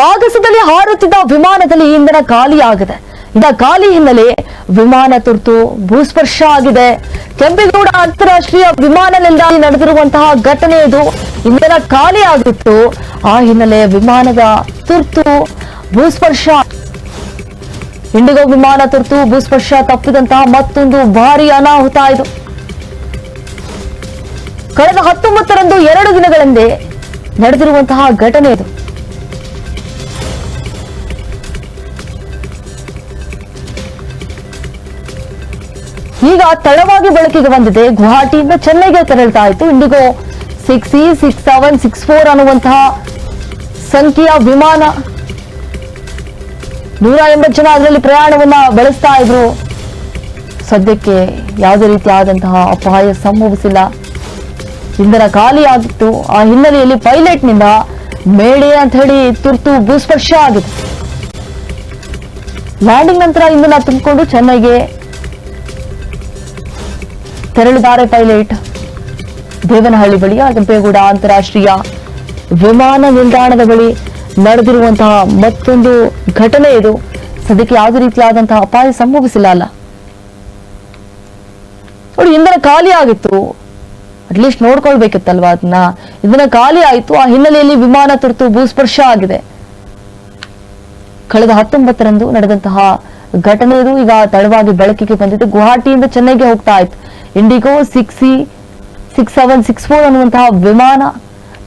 ಆಗಸದಲ್ಲಿ ಹಾರುತ್ತಿದ್ದ ವಿಮಾನದಲ್ಲಿ ಇಂಧನ ಖಾಲಿಯಾಗಿದೆ. ಇದ ಖಾಲಿ ಹಿನ್ನೆಲೆ ವಿಮಾನ ತುರ್ತು ಭೂಸ್ಪರ್ಶ ಆಗಿದೆ. ಕೆಂಪೇಗೌಡ ಅಂತಾರಾಷ್ಟ್ರೀಯ ವಿಮಾನ ನಿಲ್ದಾಣ ನಡೆದಿರುವಂತಹ ಘಟನೆ ಇದು. ಇಂಧನ ಖಾಲಿ ಆಗಿತ್ತು. ಆ ಹಿನ್ನೆಲೆ ವಿಮಾನದ ತುರ್ತು ಭೂಸ್ಪರ್ಶ, ಇಂಡಿಗೋ ವಿಮಾನ ತುರ್ತು ಭೂಸ್ಪರ್ಶ ತಪ್ಪಿದಂತಹ ಮತ್ತೊಂದು ಭಾರಿ ಅನಾಹುತ ಇದು. ಕಳೆದ 19ರಂದು 2 ದಿನಗಳಿಂದ ನಡೆದಿರುವಂತಹ ಘಟನೆ ಇದು. ಈಗ ತಡವಾಗಿ ಬೆಳಕಿಗೆ ಬಂದಿದೆ. ಗುವಾಹಟಿಯಿಂದ ಚೆನ್ನೈಗೆ ತೆರಳ್ತಾ ಇತ್ತು ಇಂಡಿಗೋ 6E 6764 ಅನ್ನುವಂತಹ ಸಂಖ್ಯೆಯ ವಿಮಾನ. 180 ಜನ ಅದರಲ್ಲಿ ಪ್ರಯಾಣವನ್ನ ಬೆಳೆಸ್ತಾ ಇದ್ರು. ಸದ್ಯಕ್ಕೆ ಯಾವುದೇ ರೀತಿಯಾದಂತಹ ಅಪಾಯ ಸಂಭವಿಸಿಲ್ಲ. ಇಂಧನ ಖಾಲಿ ಆಗಿತ್ತು. ಆ ಹಿನ್ನೆಲೆಯಲ್ಲಿ ಪೈಲಟ್ನಿಂದ ಮೇಡೆ ಅಂತ ಹೇಳಿ ತುರ್ತು ಭೂಸ್ಪರ್ಶ ಆಗಿದೆ. ಲ್ಯಾಂಡಿಂಗ್ ನಂತರ ಇಂಧನ ತುಂಬಿಕೊಂಡು ಚೆನ್ನೈಗೆ ತೆರಳಿದ್ದಾರೆ ಪೈಲಟ್. ದೇವನಹಳ್ಳಿ ಬಳಿಯ ಕೆಂಪೇಗೌಡ ಅಂತಾರಾಷ್ಟ್ರೀಯ ವಿಮಾನ ನಿಲ್ದಾಣದ ಬಳಿ ನಡೆದಿರುವಂತಹ ಮತ್ತೊಂದು ಘಟನೆ ಇದು. ಸದ್ಯಕ್ಕೆ ಯಾವುದೇ ರೀತಿಯಾದಂತಹ ಅಪಾಯ ಸಂಭವಿಸಿಲ್ಲ ಅಲ್ಲ. ನೋಡಿ, ಇಂಧನ ಖಾಲಿ ಆಗಿತ್ತು. ಅಟ್ಲೀಸ್ಟ್ ನೋಡ್ಕೊಳ್ಬೇಕಿತ್ತಲ್ವಾ ಅದನ್ನ. ಇಂಧನ ಖಾಲಿ ಆಯಿತು. ಆ ಹಿನ್ನೆಲೆಯಲ್ಲಿ ವಿಮಾನ ತುರ್ತು ಭೂಸ್ಪರ್ಶ ಆಗಿದೆ. ಕಳೆದ 19ರಂದು ನಡೆದಂತಹ ಘಟನೆ ಇದು. ಈಗ ತಡವಾಗಿ ಬೆಳಕಿಗೆ ಬಂದಿದೆ. ಗುವಾಹಟಿಯಿಂದ ಚೆನ್ನೈಗೆ ಹೋಗ್ತಾ ಇತ್ತು ಇಂಡಿಗೋ 6E 6764 ಅನ್ನುವಂತಹ ವಿಮಾನ.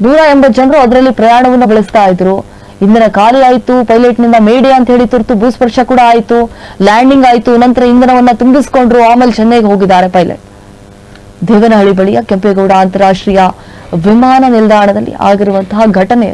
180 ಜನರು ಅದರಲ್ಲಿ ಪ್ರಯಾಣವನ್ನು ಬೆಳೆಸ್ತಾ ಇದ್ರು. ಇಂಧನ ಖಾಲಿ ಆಯಿತು. ಪೈಲಟ್ನಿಂದ ಮೇಡೆ ಅಂತ ಹೇಳಿ ತುರ್ತು ಭೂಸ್ಪರ್ಶ ಕೂಡ ಆಯಿತು. ಲ್ಯಾಂಡಿಂಗ್ ಆಯಿತು. ನಂತರ ಇಂಧನವನ್ನ ತುಂಬಿಸಿಕೊಂಡ್ರು. ಆಮೇಲೆ ಚೆನ್ನೈಗೆ ಹೋಗಿದ್ದಾರೆ ಪೈಲಟ್. ದೇವನಹಳ್ಳಿ ಬಳಿಯ ಕೆಂಪೇಗೌಡ ಅಂತಾರಾಷ್ಟ್ರೀಯ ವಿಮಾನ ನಿಲ್ದಾಣದಲ್ಲಿ ಆಗಿರುವಂತಹ ಘಟನೆ.